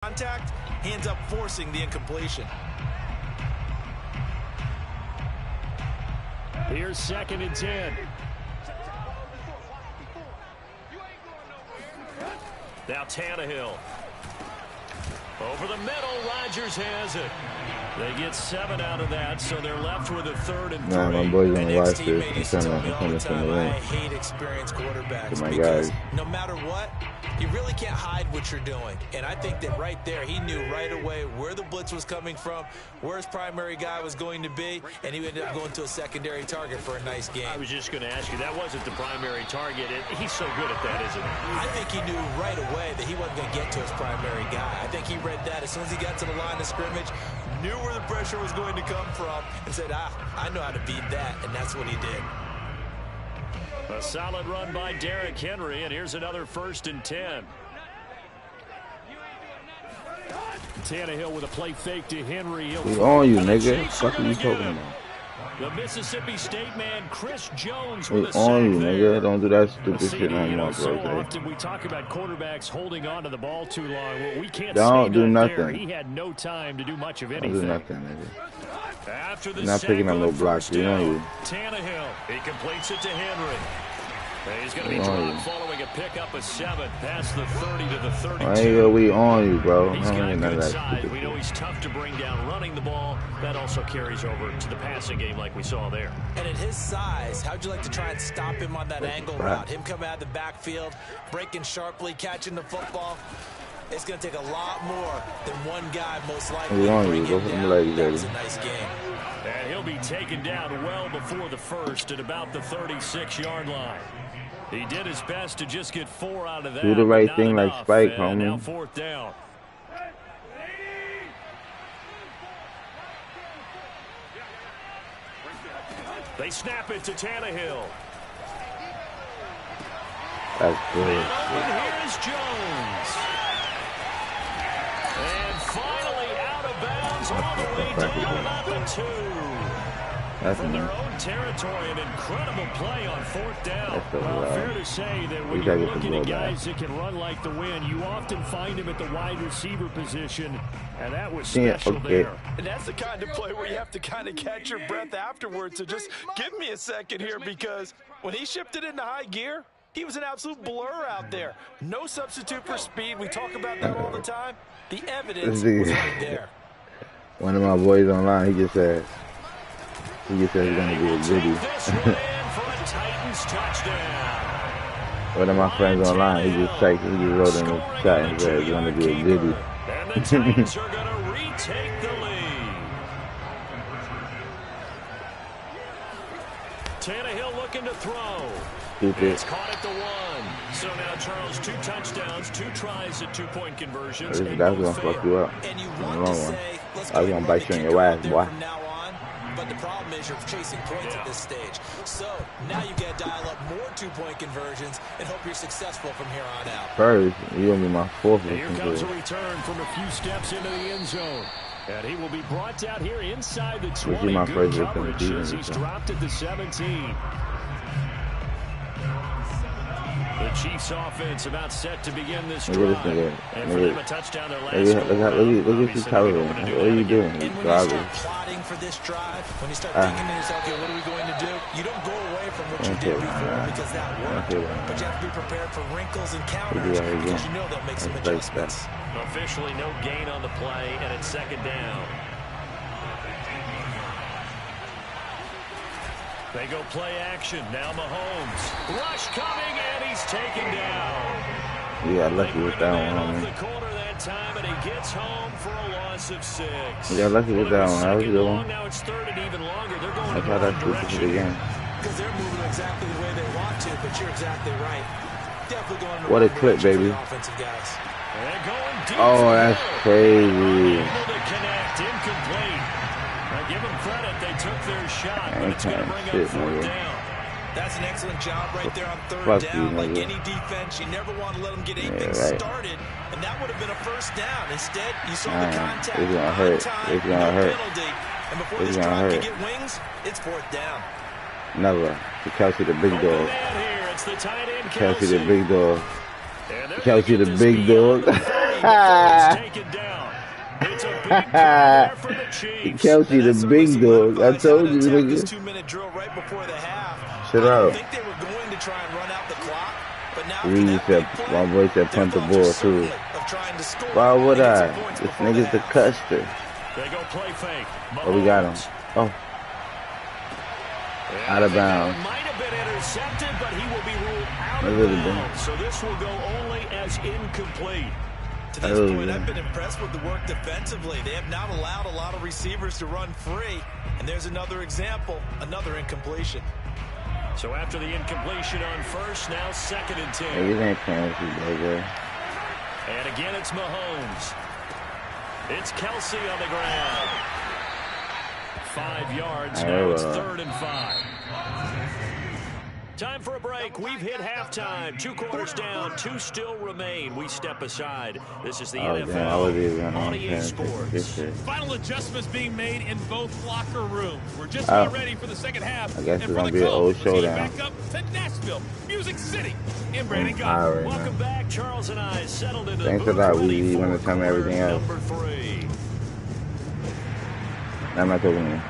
contact, he ends up forcing the incompletion. Here's 2nd and 10. Now Tannehill. Over the middle, Rodgers has it. They get 7 out of that, so they're left with a 3rd and 3. Nah, my boy's gonna watch this. I'm telling you all the time, I hate experienced quarterbacks because no matter what, you really can't hide what you're doing. And I think that right there, he knew right away where the blitz was coming from, where his primary guy was going to be, and he ended up going to a secondary target for a nice game. I was just going to ask you, that wasn't the primary target. He's so good at that, isn't he? I think he knew right away that he wasn't going to get to his primary guy. I think he read that as soon as he got to the line of scrimmage, knew where the pressure was going to come from, and said, I know how to beat that, and that's what he did. A solid run by Derrick Henry, and here's another 1st and 10. Tannehill with a play fake to Henry. We on you, nigga. What are you talking about? The Mississippi State man, Chris Jones. We on you, nigga. Don't do that stupid shit no more, so bro. often we talk about quarterbacks holding on to the ball too long. Well, we can't don't do nothing. There. He had no time to do much of anything. Don't do nothing, nigga. After the not picking up no blocks. We on you. Tannehill. He completes it to Henry. He's going to be dropped following a pickup of 7 past the 30 to the 32. We on you, bro. He's got a good size. We know he's tough to bring down running the ball. That also carries over to the passing game like we saw there. And at his size, how'd you like to try and stop him on that angle route? Him coming out of the backfield, breaking sharply, catching the football. It's going to take a lot more than one guy most likely to bring him down. That was a nice game. And he'll be taken down well before the first at about the 36-yard line. He did his best to just get 4 out of that. Do the right thing like Spike, homie. Now 4th down. They snap it to Tannehill. That's good. And here's Jones. And finally out of bounds all the way down at the 2. That's from their own territory, an incredible play on 4th down. Fair to say that when you're looking at guys that can run like the wind, you often find him at the wide receiver position, and that was special there. And that's the kind of play where you have to kind of catch your breath afterwards. So just give me a second here, because when he shifted into high gear, he was an absolute blur out there. No substitute for speed. We talk about that all the time. The evidence was right there. One of my boys online, he just said he's going to be a goodie. One of my friends online, he just wrote in the chat and said he's going to be a goodie. And the Titans are going to retake the lead. Tannehill looking to throw. It's caught at the 1. So now, Charles, 2 touchdowns, 2 tries at 2-point conversions. That's going to fuck you up. And you want to say, let's I was going to bite you in your ass, boy. But the problem is you're chasing points at this stage. So now you got to dial up more 2-point conversions and hope you're successful from here on out. First, you're going to be my 4th. Here comes a return from a few steps into the end zone. And he will be brought out here inside the 20. Good coverage as he's dropped at the 17. The Chiefs offense about set to begin this drive. And for them a touchdown their last look at this caliber. What are you doing? And when you start plotting for this drive, when you start thinking to yourself, okay, what are we going to do? You don't go away from what you did before because that worked. But you have to be prepared for wrinkles and counters because you know they'll make some adjustments. Officially no gain on the play, and it's 2nd down. They go play action. Now Mahomes. Rush coming, and he's taken down. Yeah, lucky with that one, homie. The corner that time, and he gets home for a loss of 6. Yeah, lucky with that one. That was a good one. Now it's 3rd and even longer. They're going I thought that's stupid again. Because they're moving exactly the way they want to, but you're exactly right. Definitely going to what a clip, baby. Offensive guys. Oh, that's crazy. Able to connect, incomplete. Now give them credit, they took their shot, but it's going to bring up 4th down. That's an excellent job right there on 3rd down. Like any defense, you never want to let them get anything started, and that would have been a 1st down. Instead, you saw the contact. It's going to hurt. It's going to hurt. Penalty. And before this drive can get wings, it's 4th down. Never. To Kelsey the big dog. It's the tight end Kelsey the big dog. Kelsey the big dog. taken down. It's a big play there for the Chiefs. Kelsey, the big dog. I told you, nigga. 2-minute drill right before the half. Shut up. I think they were going to try and run out the clock, but now my boy said punt the ball too. Why would I? This nigga's the custer. They go play fake. Oh, we got him. Oh. Out of bounds. Might have been intercepted, but he will be ruled out of bounds. So this will go only as incomplete. To this point, I've been impressed with the work defensively. They have not allowed a lot of receivers to run free. And there's another example, another incompletion. So after the incompletion on first, now 2nd and 10. Hey, you ain't playing with you, baby. And again, it's Mahomes. It's Kelsey on the ground. 5 yards. Now it's 3rd and 5. Time for a break. We've hit halftime. 2 quarters down. 2 still remain. We step aside. This is the NFL on EA Sports. Final adjustments being made in both locker rooms. We're just about ready for the second half. I guess it's going to be an old showdown. Back up to Nashville, Music City, in Brandon Right, welcome back. Charles and I settled into Thanks a lot. We want to tell me everything else. Number 3. I'm not talking to you.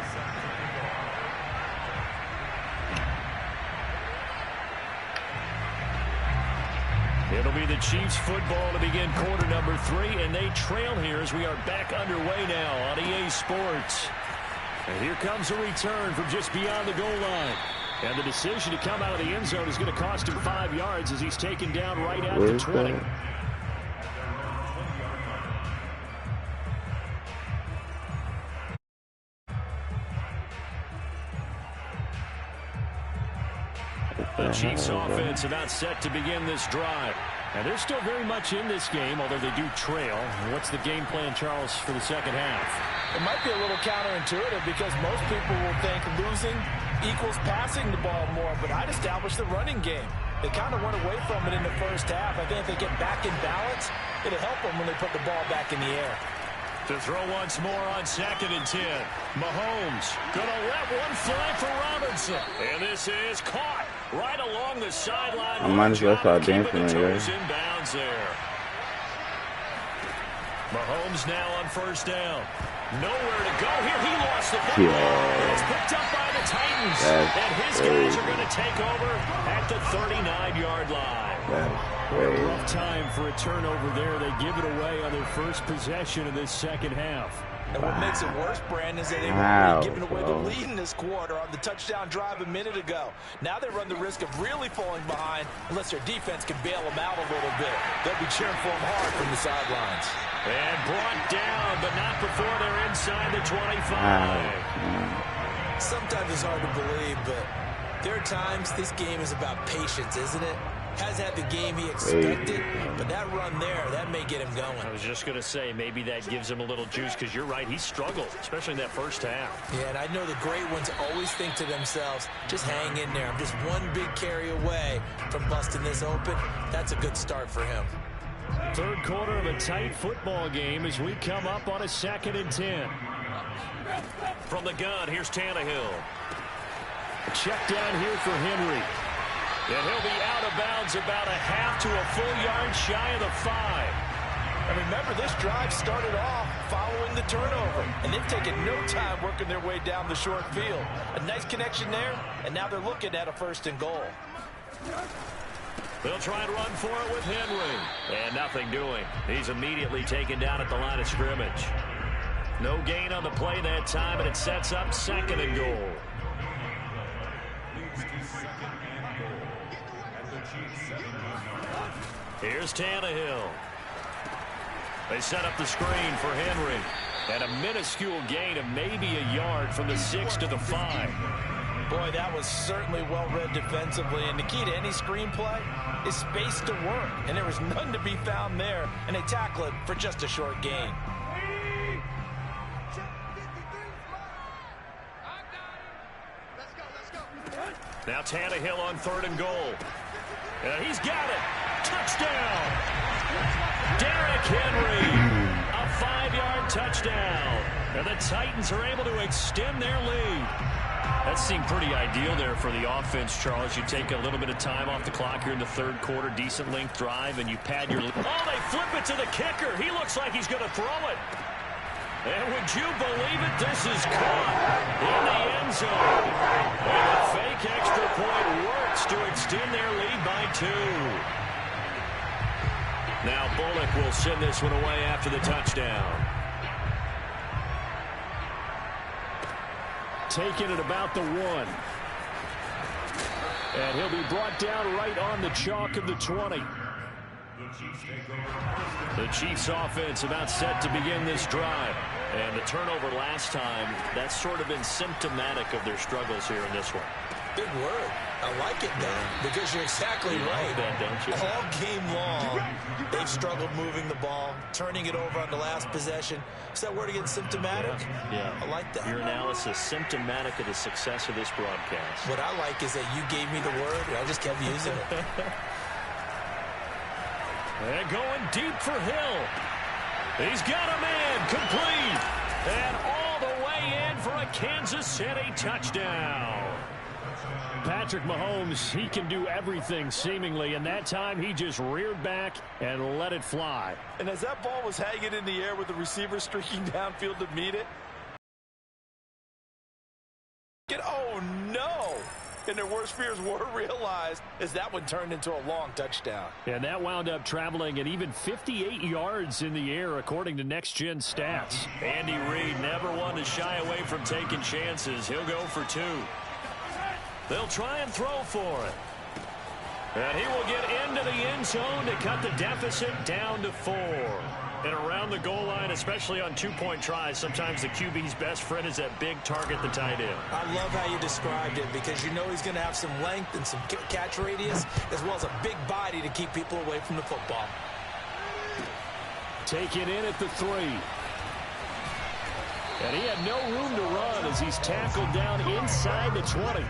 It'll be the Chiefs football to begin quarter number 3, and they trail here as we are back underway now on EA Sports. And here comes a return from just beyond the goal line. And the decision to come out of the end zone is going to cost him 5 yards as he's taken down right at the 20. The Chiefs offense about set to begin this drive. And they're still very much in this game, although they do trail. What's the game plan, Charles, for the second half? It might be a little counterintuitive because most people will think losing equals passing the ball more, but I'd establish the running game. They kind of went away from it in the first half. I think if they get back in balance, it'll help them when they put the ball back in the air. To throw once more on 2nd and 10. Mahomes gonna let one fly for Robinson. And this is caught right along the sideline. I might as well start dancing here. Inbounds there. Mahomes now on 1st down. Nowhere to go here. He lost the football. It's picked up by the Titans. And his guys are going to take over at the 39-yard line. Rough time for a turnover there. They give it away on their first possession of this second half. And what makes it worse, Brandon, is that they've already given away the lead in this quarter on the touchdown drive a minute ago. Now they run the risk of really falling behind unless their defense can bail them out a little bit. They'll be cheering for them hard from the sidelines. And brought down, but not before they're inside the 25. Sometimes it's hard to believe, but there are times this game is about patience, isn't it? Hasn't had the game he expected, but that run there, that may get him going. I was just going to say, maybe that gives him a little juice, because you're right, he struggled, especially in that first half. Yeah, and I know the great ones always think to themselves, just hang in there. I'm just one big carry away from busting this open. That's a good start for him. Third quarter of a tight football game as we come up on a 2nd and 10. From the gun, here's Tannehill. Check down here for Henry. And he'll be out of bounds about a half to a full yard shy of the 5. And remember, this drive started off following the turnover, and they've taken no time working their way down the short field. A nice connection there, and now they're looking at a 1st and goal. They'll try and run for it with Henry. And nothing doing. He's immediately taken down at the line of scrimmage. No gain on the play that time, and it sets up 2nd and goal. Here's Tannehill. They set up the screen for Henry. And a minuscule gain of maybe a yard from the 6 to the 5. Boy, that was certainly well-read defensively. And the key to any screenplay is space to work. And there was none to be found there. And they tackle it for just a short gain. Now Tannehill on 3rd and goal. And he's got it. Touchdown. Derrick Henry. A 5-yard touchdown. And the Titans are able to extend their lead. That seemed pretty ideal there for the offense, Charles. You take a little bit of time off the clock here in the third quarter, decent length drive, and you pad your... Oh, they flip it to the kicker. He looks like he's going to throw it. And would you believe it? This is caught in the end zone. And the fake extra point works to extend their lead by 2. Now Bullock will send this one away after the touchdown. Taking it about the 1. And he'll be brought down right on the chalk of the 20. The Chiefs offense about set to begin this drive. And the turnover last time, that's sort of been symptomatic of their struggles here in this one. Big word. I like it, Dan, because you're exactly right. That, don't you? All game long, they've struggled moving the ball, turning it over on the last possession. Is that word again, symptomatic? Yeah. I like that. Your analysis, symptomatic of the success of this broadcast. What I like is that you gave me the word, and I just kept using it. And going deep for Hill. He's got a man, complete. And all the way in for a Kansas City touchdown. Patrick Mahomes, he can do everything seemingly, and that time he just reared back and let it fly. And as that ball was hanging in the air with the receiver streaking downfield to meet it, oh no! And their worst fears were realized as that one turned into a long touchdown. And that wound up traveling at even 58 yards in the air, according to Next Gen Stats. Andy Reid never one to shy away from taking chances. He'll go for 2. They'll try and throw for it. And he will get into the end zone to cut the deficit down to 4. And around the goal line, especially on 2-point tries, sometimes the QB's best friend is that big target, the tight end. I love how you described it because you know he's going to have some length and some catch radius as well as a big body to keep people away from the football. Taken in at the 3. And he had no room to run as he's tackled down inside the 20.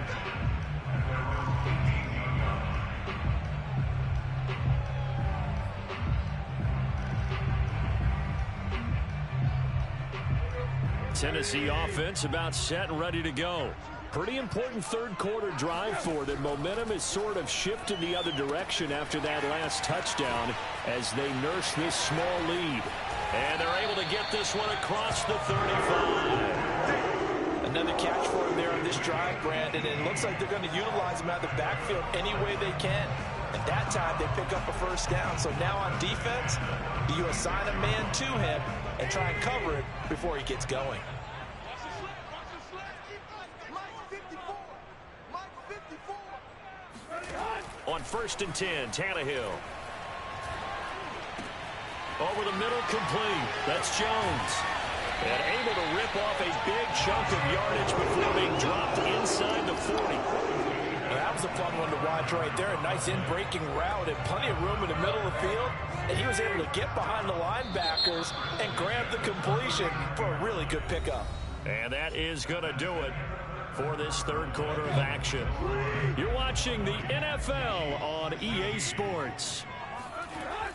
Tennessee offense about set and ready to go. Pretty important third quarter drive for them. Momentum has sort of shifted the other direction after that last touchdown as they nurse this small lead. And they're able to get this one across the 35. Another catch for him there on this drive, Brandon. And it looks like they're going to utilize him out of the backfield any way they can. And that time they pick up a first down. So now on defense, do you assign a man to him and try and cover it before he gets going? On 1st and 10, Tannehill. Over the middle, complete. That's Jones. And able to rip off a big chunk of yardage before being dropped inside the 40. Well, that was a fun one to watch right there. A nice in-breaking route and plenty of room in the middle of the field. And he was able to get behind the linebackers and grab the completion for a really good pickup. And that is going to do it for this third quarter of action. You're watching the NFL on EA Sports.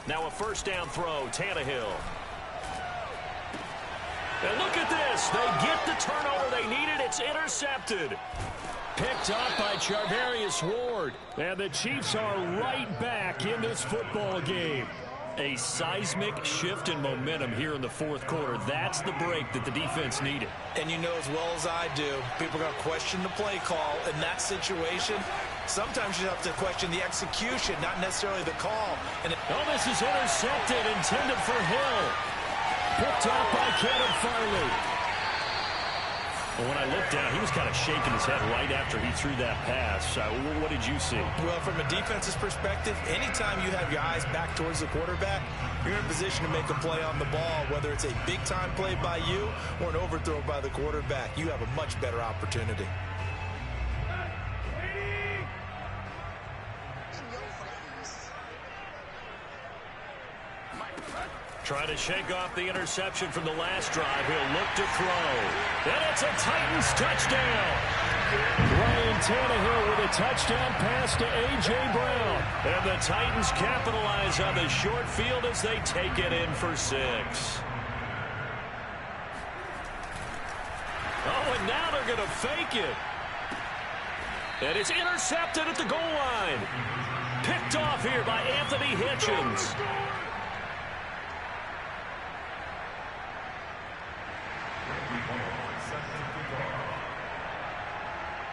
Now a first down throw, Tannehill. And look at this. They get the turnover they needed. It's intercepted. Picked up by Charvarius Ward. And the Chiefs are right back in this football game. A seismic shift in momentum here in the fourth quarter. That's the break that the defense needed. And you know as well as I do, people are going to question the play call in that situation. Sometimes you have to question the execution, not necessarily the call. And this is intercepted, intended for Hill. Picked up by Kevin Farley. Well, when I looked down, he was kind of shaking his head right after he threw that pass. What did you see? Well, from a defense's perspective, anytime you have your eyes back towards the quarterback, you're in a position to make a play on the ball, whether it's a big-time play by you or an overthrow by the quarterback. You have a much better opportunity. Trying to shake off the interception from the last drive. He'll look to throw. And it's a Titans touchdown. Ryan Tannehill with a touchdown pass to A.J. Brown. And the Titans capitalize on the short field as they take it in for 6. Oh, and now they're going to fake it. And it's intercepted at the goal line. Picked off here by Anthony Hitchens.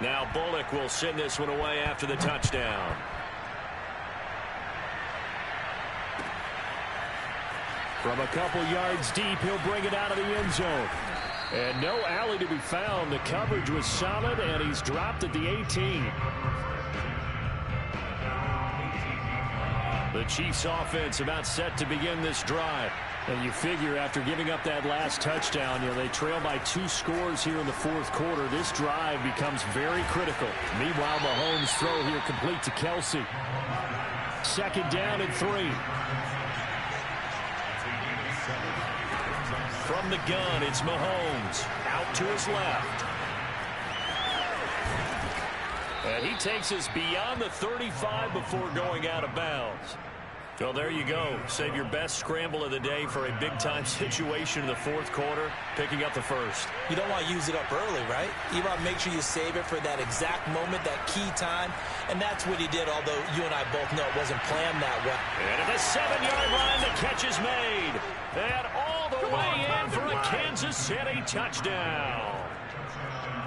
Now Bullock will send this one away after the touchdown. From a couple yards deep, he'll bring it out of the end zone. And no alley to be found. The coverage was solid, and he's dropped at the 18. The Chiefs offense about set to begin this drive. And you figure after giving up that last touchdown, they trail by 2 scores here in the fourth quarter. This drive becomes very critical. Meanwhile, Mahomes' throw here complete to Kelsey. 2nd down and 3. From the gun, it's Mahomes. Out to his left. And he takes us beyond the 35 before going out of bounds. Well, there you go. Save your best scramble of the day for a big-time situation in the fourth quarter, picking up the first. You don't want to use it up early, right? You want to make sure you save it for that exact moment, that key time, and that's what he did, although you and I both know it wasn't planned that way. And at the 7-yard line, the catch is made. And all the way in for a Kansas City touchdown.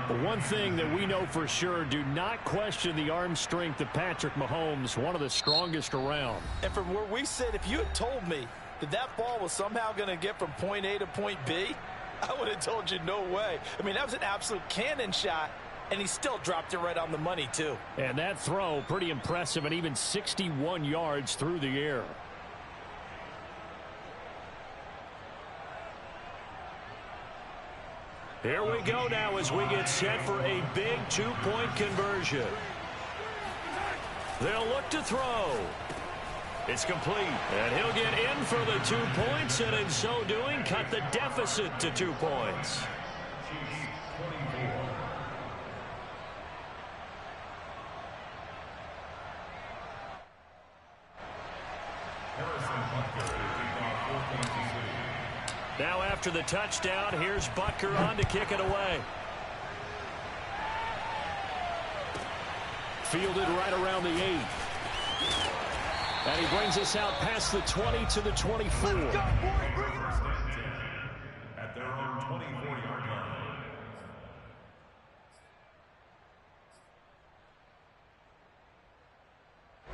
But one thing that we know for sure, do not question the arm strength of Patrick Mahomes, one of the strongest around. And from where we sit, if you had told me that that ball was somehow going to get from point A to point B, I would have told you no way. I mean, that was an absolute cannon shot, and he still dropped it right on the money, too. And that throw, pretty impressive, and even 61 yards through the air. Here we go now as we get set for a big 2-point conversion. They'll look to throw. It's complete. And he'll get in for the 2 points, and in so doing, cut the deficit to 2 points. Now after the touchdown, here's Butker on to kick it away. Fielded right around the 8. And he brings us out past the 20 to the 24. At their own 24-yard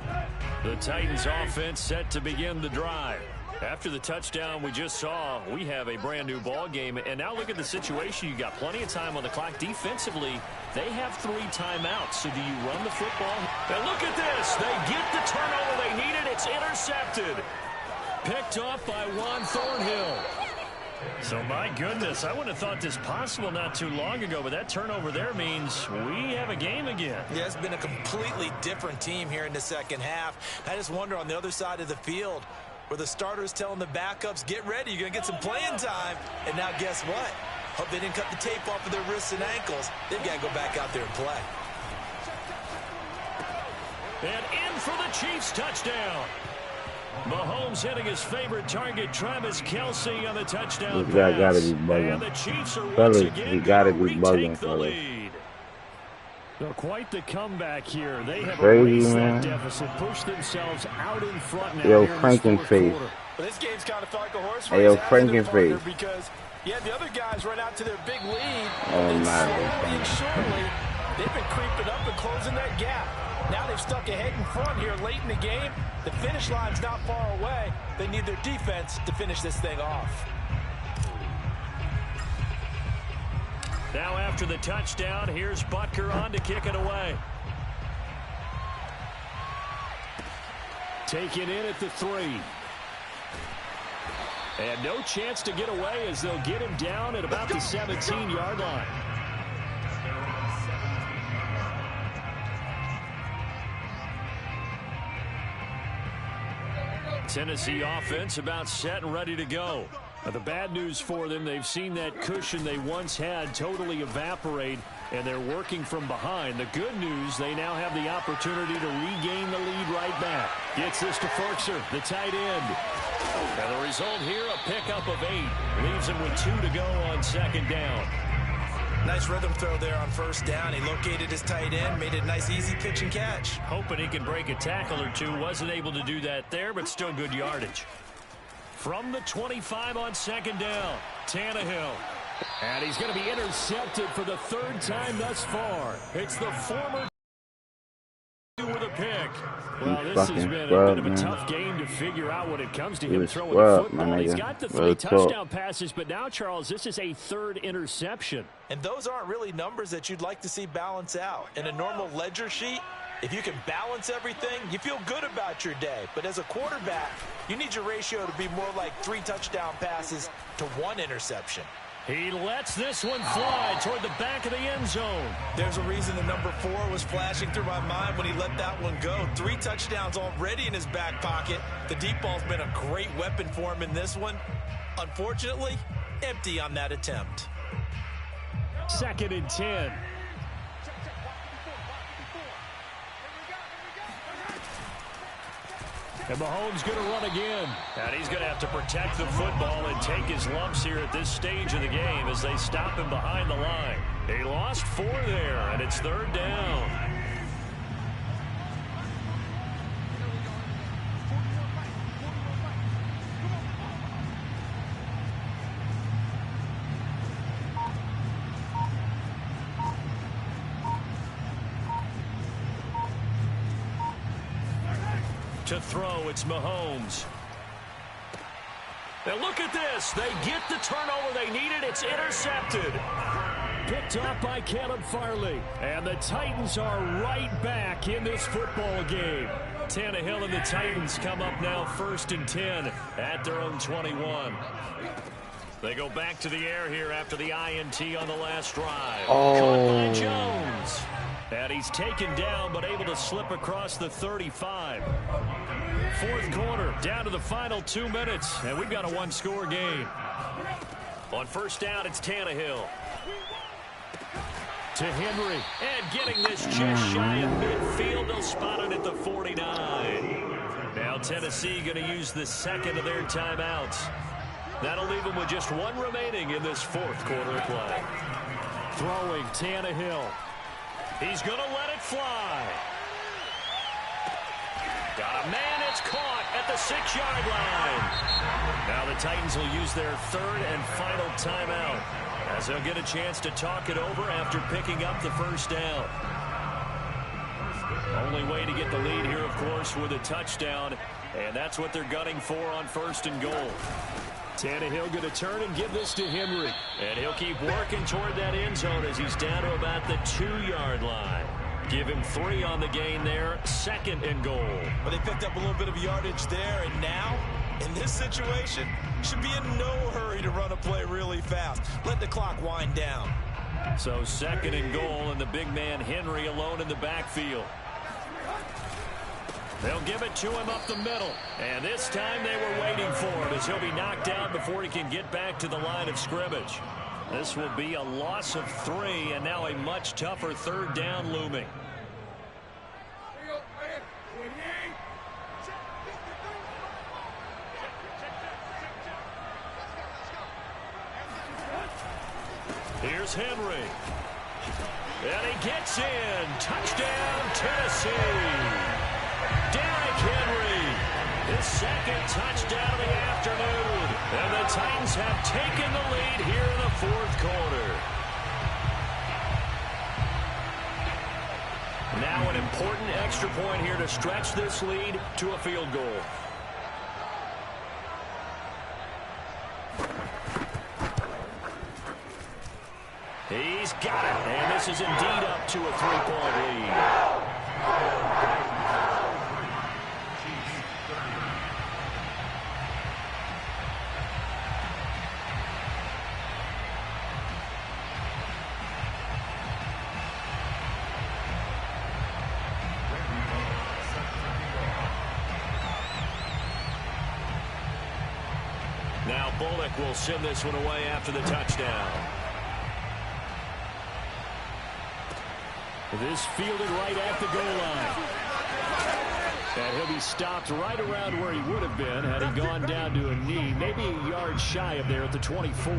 line. The Titans offense set to begin the drive. After the touchdown we just saw, we have a brand new ball game. And now look at the situation. You got plenty of time on the clock. Defensively, they have 3 timeouts. So do you run the football? And look at this. They get the turnover they needed. It's intercepted. Picked off by Juan Thornhill. So my goodness, I wouldn't have thought this possible not too long ago, but that turnover there means we have a game again. Yeah, it's been a completely different team here in the second half. I just wonder on the other side of the field, where the starters telling the backups, get ready, you're going to get some playing time. And now guess what? Hope they didn't cut the tape off of their wrists and ankles. They've got to go back out there and play. And in for the Chiefs touchdown. Mahomes hitting his favorite target, Travis Kelsey, on the touchdown pass. Gotta be bugging. And the Chiefs are fellas, once again he gotta be retake bugging, the fellas. lead. So quite the comeback here. They have Crazy, erased man. that deficit, pushed themselves out in front now. Yo, here in Frankenface. But this game's kind of felt like a horse race. Hey, yo, hasn't it, partner? Frankenface. Because the other guys run out to their big lead. Oh, and my slowly and surely, they've been creeping up and closing that gap. Now they've stuck ahead in front here late in the game. The finish line's not far away. They need their defense to finish this thing off. Now after the touchdown, here's Butker on to kick it away. Taken in at the 3. And no chance to get away as they'll get him down at about the 17-yard line. Tennessee offense about set and ready to go. Now, the bad news for them, they've seen that cushion they once had totally evaporate, and they're working from behind. The good news, they now have the opportunity to regain the lead right back. Gets this to Ferkser, the tight end. And the result here, a pickup of 8. Leaves him with 2 to go on 2nd down. Nice rhythm throw there on first down. He located his tight end, made it a nice easy pitch and catch. Hoping he can break a tackle or two. Wasn't able to do that there, but still good yardage. From the 25 on second down, Tannehill. And he's going to be intercepted for the third time thus far. It's the former with a pick. Well, this has been a bit of a tough game to figure out when it comes to him throwing the football. He's got the 3 touchdown passes, but now, Charles, this is a 3rd interception. And those aren't really numbers that you'd like to see balance out. In a normal ledger sheet, if you can balance everything, you feel good about your day. But as a quarterback, you need your ratio to be more like 3 touchdown passes to 1 interception. He lets this one fly toward the back of the end zone. There's a reason the number 4 was flashing through my mind when he let that one go. 3 touchdowns already in his back pocket. The deep ball's been a great weapon for him in this one. Unfortunately, empty on that attempt. 2nd and 10. And Mahomes going to run again. And he's going to have to protect the football and take his lumps here at this stage of the game as they stop him behind the line. He lost 4 there, and it's 3rd down. To throw, it's Mahomes. Now look at this. They get the turnover they needed. It's intercepted. Picked up by Caleb Farley. And the Titans are right back in this football game. Tannehill and the Titans come up now 1st and 10 at their own 21. They go back to the air here after the INT on the last drive. Caught by Jones. And he's taken down, but able to slip across the 35. 4th quarter, down to the final 2 minutes, and we've got a 1-score game. On first down, it's Tannehill. To Henry, and getting this just shy of midfield. They'll spot it at the 49. Now Tennessee going to use the 2nd of their timeouts. That'll leave them with just 1 remaining in this 4th quarter of play. Throwing, Tannehill. He's going to let it fly. Got a man, it's caught at the 6-yard line. Now the Titans will use their 3rd and final timeout as they'll get a chance to talk it over after picking up the first down. Only way to get the lead here, of course, with a touchdown, and that's what they're gunning for on 1st and goal. Tannehill going to turn and give this to Henry. And he'll keep working toward that end zone as he's down to about the 2-yard line. Give him 3 on the gain there. 2nd and goal. But they picked up a little bit of yardage there, and now, in this situation, should be in no hurry to run a play really fast. Let the clock wind down. So 2nd and goal, and the big man Henry alone in the backfield. They'll give it to him up the middle. And this time they were waiting for him as he'll be knocked down before he can get back to the line of scrimmage. This will be a loss of 3, and now a much tougher 3rd down looming. Here's Henry. And he gets in. Touchdown, Tennessee. Derrick Henry, his 2nd touchdown of the afternoon. And the Titans have taken the lead here in the 4th quarter. Now an important extra point here to stretch this lead to a field goal. He's got it. And this is indeed up to a 3-point lead. Now Bullock will send this one away after the touchdown. This fielded right at the goal line. And he'll be stopped right around where he would have been had he gone down to a knee, maybe a yard shy of there at the 24.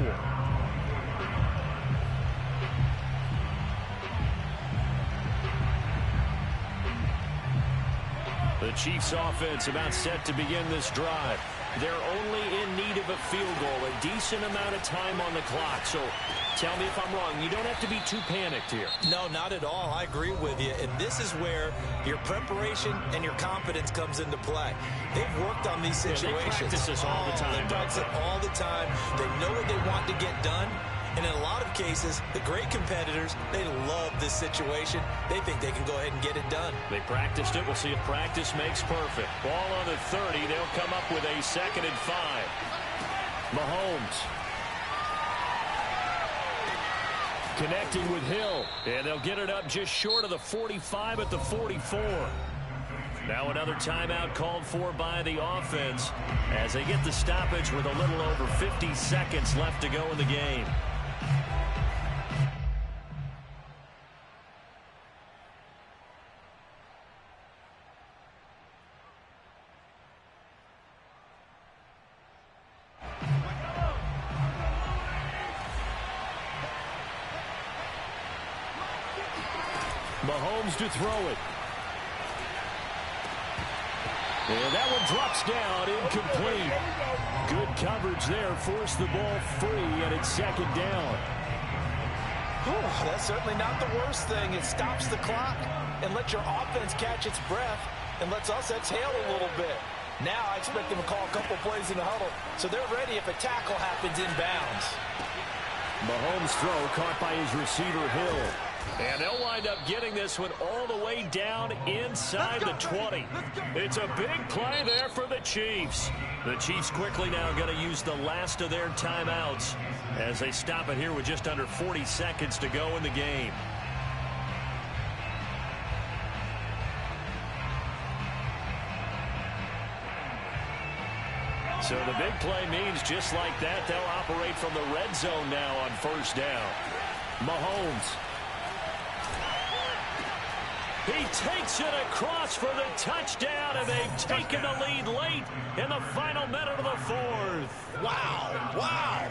The Chiefs offense about set to begin this drive. They're only in need of a field goal, a decent amount of time on the clock. So tell me if I'm wrong. You don't have to be too panicked here. No, not at all. I agree with you. And this is where your preparation and your confidence comes into play. They've worked on these situations. They practice this all the time. They practice it all the time. They know what they want to get done. And in a lot of cases, the great competitors, they love this situation. They think they can go ahead and get it done. They practiced it. We'll see if practice makes perfect. Ball on the 30. They'll come up with a 2nd and 5. Mahomes connecting with Hill. And they'll get it up just short of the 45 at the 44. Now another timeout called for by the offense as they get the stoppage with a little over 50 seconds left to go in the game. Mahomes to throw it. And that one drops down, incomplete. Good coverage there, forced the ball free, and it's 2nd down. That's certainly not the worst thing. It stops the clock and lets your offense catch its breath and lets us exhale a little bit. Now I expect them to call a couple plays in the huddle, so they're ready if a tackle happens inbounds. Mahomes' throw caught by his receiver, Hill. And they'll wind up getting this one all the way down inside the 20. It's a big play there for the Chiefs. The Chiefs quickly now going to use the last of their timeouts as they stop it here with just under 40 seconds to go in the game. So the big play means just like that, they'll operate from the red zone now on 1st down. Mahomes. He takes it across for the touchdown, and they've taken the lead late in the final minute of the 4th. Wow, wow,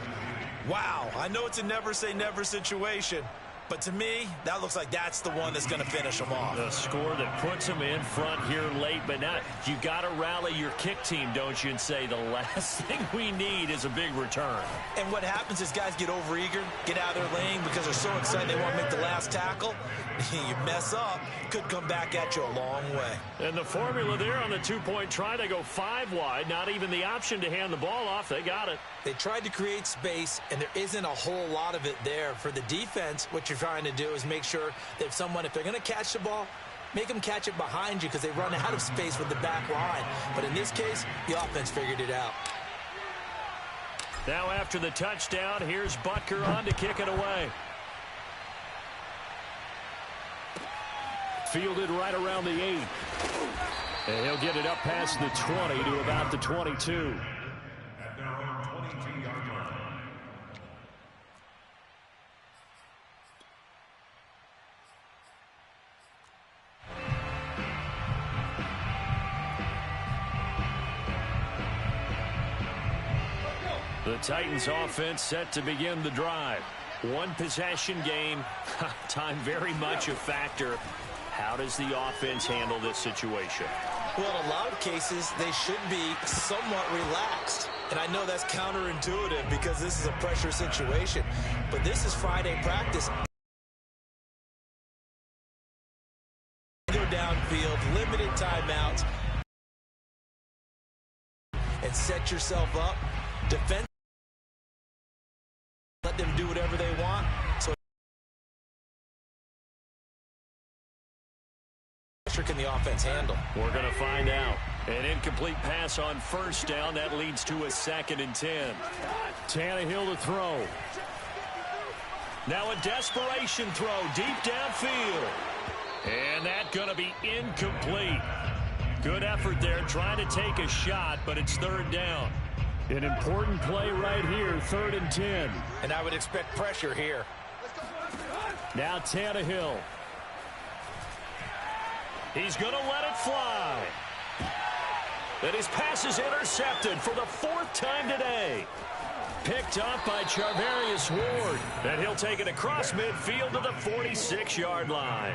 wow. I know it's a never say never situation, but to me, that looks like that's the one that's going to finish them off. The score that puts them in front here late, but now you got to rally your kick team, don't you, and say the last thing we need is a big return. And what happens is guys get overeager, get out of their lane because they're so excited they want to make the last tackle. You mess up, could come back at you a long way. And the formula there on the 2-point try to go 5 wide, not even the option to hand the ball off. They got it. They tried to create space, and there isn't a whole lot of it there. For the defense, what you're trying to do is make sure that if they're going to catch the ball, make them catch it behind you because they run out of space with the back line. But in this case, the offense figured it out. Now after the touchdown, here's Butker on to kick it away. Fielded right around the 8. And he'll get it up past the 20 to about the 22. At their own 22-yard line. The Titans offense set to begin the drive. One possession game. Time very much a factor. How does the offense handle this situation? Well, in a lot of cases, they should be somewhat relaxed. And I know that's counterintuitive because this is a pressure situation. But this is Friday practice. Go downfield, limited timeouts, and set yourself up. Defense, let them do whatever they want. So can the offense handle? We're going to find out. An incomplete pass on 1st down. That leads to a 2nd and 10. Tannehill to throw. Now a desperation throw deep downfield. And that's going to be incomplete. Good effort there trying to take a shot, but it's 3rd down. An important play right here, 3rd and 10. And I would expect pressure here. Now Tannehill. He's going to let it fly. And his pass is intercepted for the 4th time today. Picked up by Charvarius Ward. And he'll take it across midfield to the 46-yard line.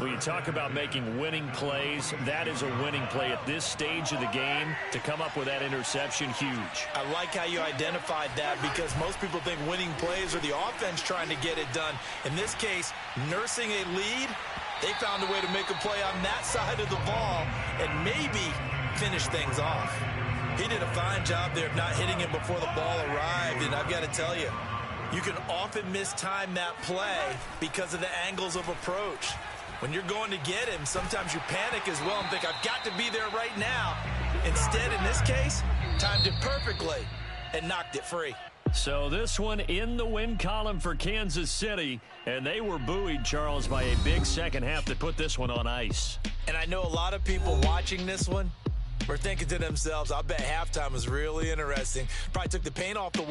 When you talk about making winning plays, that is a winning play at this stage of the game. To come up with that interception, huge. I like how you identified that, because most people think winning plays are the offense trying to get it done. In this case, nursing a lead, they found a way to make a play on that side of the ball and maybe finish things off. He did a fine job there of not hitting him before the ball arrived, and I've got to tell you, you can often mistime that play because of the angles of approach. When you're going to get him, sometimes you panic as well and think, I've got to be there right now. Instead, in this case, timed it perfectly and knocked it free. So this one in the win column for Kansas City, and they were buoyed, Charles, by a big second half that put this one on ice. And I know a lot of people watching this one were thinking to themselves, I bet halftime was really interesting. Probably took the paint off the wall.